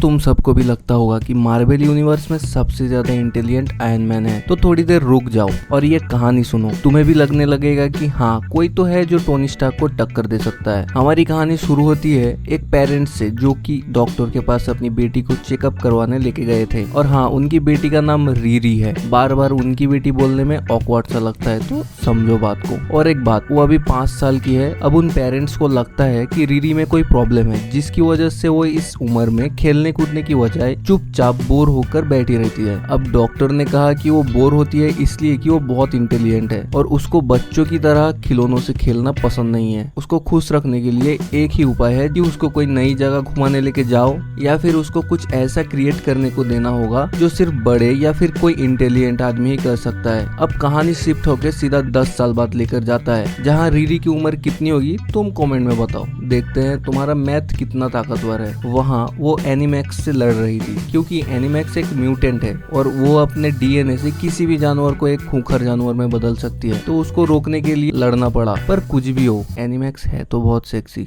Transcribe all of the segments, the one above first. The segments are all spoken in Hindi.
तुम सबको भी लगता होगा कि मार्वल यूनिवर्स में सबसे ज्यादा इंटेलिजेंट आयरन मैन है, तो थोड़ी देर रुक जाओ और ये कहानी सुनो। तुम्हें भी लगने लगेगा कि हाँ, कोई तो है जो टोनी स्टार्क को टक्कर दे सकता है। हमारी कहानी शुरू होती है एक पेरेंट्स से जो कि डॉक्टर के पास अपनी बेटी को चेकअप करवाने लेके गए थे। और हाँ, उनकी बेटी का नाम रीरी है। बार बार उनकी बेटी बोलने में ऑकवर्ड सा लगता है, तो समझो बात को। और एक बात, वो अभी 5 साल की है। अब उन पेरेंट्स को लगता है कि रीरी में कोई प्रॉब्लम है, जिसकी वजह से वो इस उम्र में खेलने कूदने की बजाय चुपचाप बोर होकर बैठी रहती है। अब डॉक्टर ने कहा कि वो बोर होती है इसलिए कि वो बहुत इंटेलिजेंट है और उसको बच्चों की तरह खिलौनों से खेलना पसंद नहीं है। उसको खुश रखने के लिए एक ही उपाय है कि उसको कोई नई जगह घुमाने लेके जाओ, या फिर उसको कुछ ऐसा क्रिएट करने को देना होगा जो सिर्फ बड़े या फिर कोई इंटेलिजेंट आदमी ही कर सकता है। अब कहानी शिफ्ट होकर सीधा 10 साल बाद लेकर जाता है, जहाँ रीरी की उम्र कितनी होगी तुम कमेंट में बताओ। देखते हैं तुम्हारा मैथ कितना ताकतवर है। वहाँ वो एनिमैक्स से लड़ रही थी, क्योंकि एनिमैक्स एक म्यूटेंट है और वो अपने डीएनए से किसी भी जानवर को एक खूंखार जानवर में बदल सकती है। तो उसको रोकने के लिए लड़ना पड़ा। पर कुछ भी हो, एनिमैक्स है तो बहुत सेक्सी।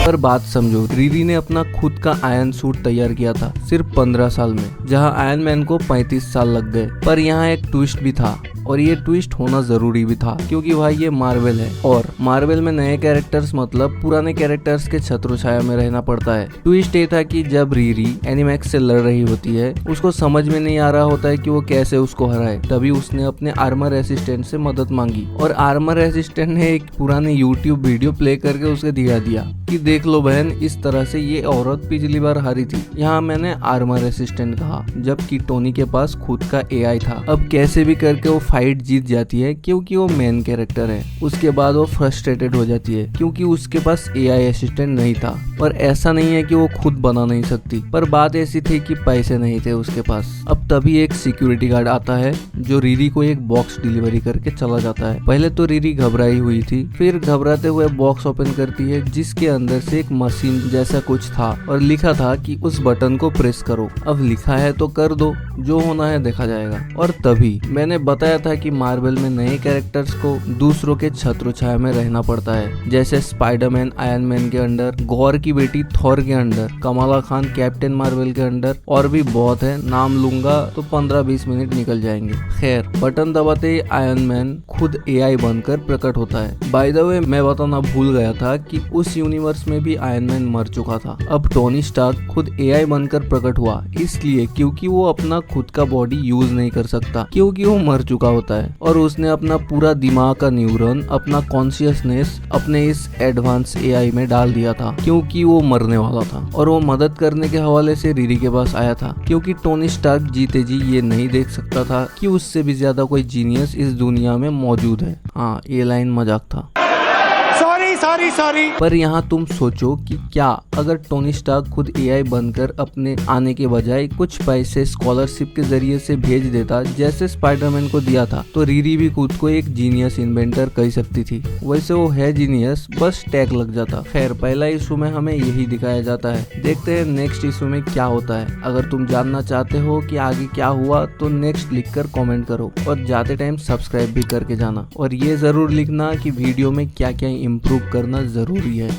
पर बात समझो, रीरी ने अपना खुद का आयरन सूट तैयार किया था सिर्फ 15 साल में, जहां आयरन मैन को 35 साल लग गए। पर यहाँ एक ट्विस्ट भी था, और ये ट्विस्ट होना जरूरी भी था, क्योंकि भाई ये मार्वल है और मार्वल में नए कैरेक्टर्स मतलब पुराने कैरेक्टर्स के छत्र छाया में रहना पड़ता है। ट्विस्ट ये था कि जब रीरी एनिमैक्स से लड़ रही होती है, उसको समझ में नहीं आ रहा होता है कि वो कैसे उसको हराए। तभी उसने अपने आर्मर असिस्टेंट से मदद मांगी और आर्मर असिस्टेंट ने एक पुराने यूट्यूब वीडियो प्ले करके उसे दिखा दिया कि देख लो बहन, इस तरह से ये औरत पिछली बार हारी थी। यहाँ मैंने आर्मर असिस्टेंट कहा, जबकि टोनी के पास खुद का एआई था। अब कैसे भी करके वो फाइट जीत जाती है, क्योंकि वो मेन कैरेक्टर है। उसके बाद वो फ्रस्ट्रेटेड हो जाती है, क्योंकि उसके पास एआई असिस्टेंट नहीं था। और ऐसा नहीं है कि वो खुद बना नहीं सकती, पर बात ऐसी थी कि पैसे नहीं थे उसके पास। अब तभी एक सिक्योरिटी गार्ड आता है जो रीरी को एक बॉक्स डिलीवरी करके चला जाता है। पहले तो रीरी घबराई हुई थी, फिर घबराते हुए बॉक्स ओपन करती है, जिसके अंदर से एक मशीन जैसा कुछ था और लिखा था कि उस बटन को प्रेस करो। अब लिखा है तो कर दो, जो होना है देखा जाएगा। और तभी मैंने बताया था कि मार्वल में नए कैरेक्टर्स को दूसरों के छत्र छाया में रहना पड़ता है, जैसे स्पाइडरमैन आयरन मैन के अंडर, गॉर की बेटी थॉर के under, Kamala Khan captain Marvel के अंडर, और भी बहुत है। नाम लूंगा तो 15-20 मिनट निकल जाएंगे। खैर, बटन दबाते ही आयरन मैन खुद एआई बनकर प्रकट होता है। बाय द वे, मैं बताना भूल गया था कि उस यूनिवर्स में भी आयरन मैन मर चुका था। अब टोनी स्टार्क खुद एआई बनकर प्रकट हुआ, इसलिए क्योंकि वो अपना खुद का बॉडी यूज नहीं कर सकता, क्योंकि वो मर चुका होता है। और उसने अपना पूरा दिमाग का न्यूरॉन, अपना कॉन्शियसनेस अपने इस एडवांस एआई में डाल दिया था, क्योंकि वो मरने वाला था। और वो मदद करने के हवाले से रीरी के पास आया था, क्योंकि टोनी स्टार्क जीते जी ये नहीं देख सकता था कि उससे भी ज्यादा कोई जीनियस इस दुनिया में मौजूद है। हाँ, ये लाइन मजाक था। सॉरी। पर यहाँ तुम सोचो कि क्या अगर टोनी स्टार्क खुद एआई बनकर अपने आने के बजाय कुछ पैसे स्कॉलरशिप के जरिए से भेज देता, जैसे स्पाइडरमैन को दिया था, तो रीरी भी खुद को एक जीनियस इन्वेंटर कह सकती थी। वैसे वो है जीनियस, बस टैग लग जाता। खैर, पहला इशू में हमें यही दिखाया जाता है। देखते हैं नेक्स्ट इशू में क्या होता है। अगर तुम जानना चाहते हो कि आगे क्या हुआ तो नेक्स्ट लिखकर कमेंट करो, और जाते टाइम सब्सक्राइब भी करके जाना। और ये जरूर लिखना कि वीडियो में क्या क्या इम्प्रूव करना जरूरी है।